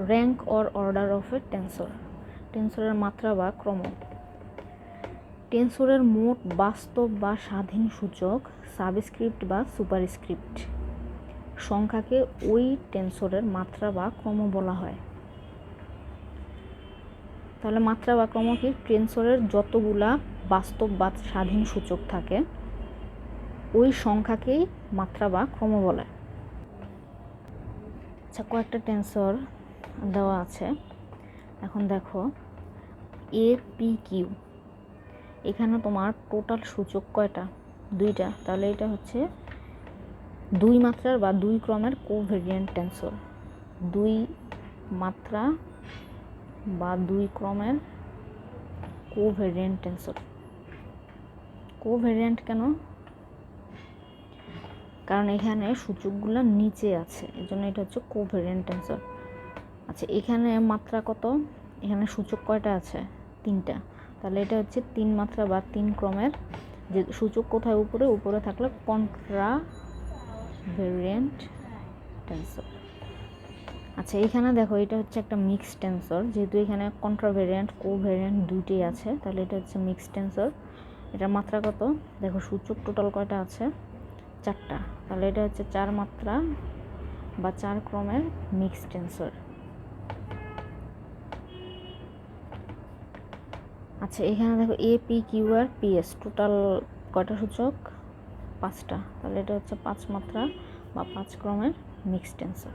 Rank or order of a tensor, টেন্সরের মাত্রা বা ক্রম। টেন্সরের মোট বাস্তব বা স্বাধীন সূচক সাবস্ক্রিপ্ট বা সুপারস্ক্রিপ্ট সংখ্যাকে ওই টেন্সরের মাত্রা বা ক্রম বলা হয়। তাহলে মাত্রা বা ক্রম কি? টেন্সরের যতগুলা বাস্তব বা স্বাধীন সূচক থাকে ওই সংখ্যাকেই মাত্রা বা ক্রম বলে। আচ্ছা, কয়েকটা টেন্সর দেওয়া আছে। এখন দেখো এ পি কিউ, এখানে তোমার টোটাল সূচক কয়টা? 2টা। তাহলে এটা হচ্ছে 2 মাত্রার বা 2 ক্রমের কোভেরিয়েন্ট টেন্সর। 2 মাত্রা বা 2 ক্রমের কোভেরিয়েন্ট টেন্সর। কোভেরিয়েন্ট কেন? কারণ এখানে সূচকগুলো নিচে আছে, এই জন্য এটা হচ্ছে কোভেরিয়েন্ট টেন্সর। আচ্ছা, এখানে মাত্রা কত? এখানে সূচক কয়টা আছে? 3টা। তাহলে এটা হচ্ছে 3 মাত্রা বা 3 ক্রমের, যে সূচক কোথায়? উপরে, উপরে থাকলে কন্ট্রাভেরিয়েন্ট টেন্সর। আচ্ছা, এখানে দেখো এটা হচ্ছে একটা মিক্সড টেন্সর, যেহেতু এখানে কন্ট্রাভেরিয়েন্ট কোভেরিয়েন্ট দুইটাই আছে, তাহলে এটা হচ্ছে মিক্সড টেন্সর। এটার মাত্রা কত? দেখো সূচক টোটাল কয়টা আছে? 4টা। তাহলে এটা হচ্ছে 4 মাত্রা বা 4 ক্রমের মিক্সড টেন্সর। আচ্ছা, এখানে দেখো A P Q R P S total কয়টা সূচক? 5টা। তাহলে এটা হচ্ছে 5 মাত্রা বা 5 ক্রমের মিক্সড টেন্সর।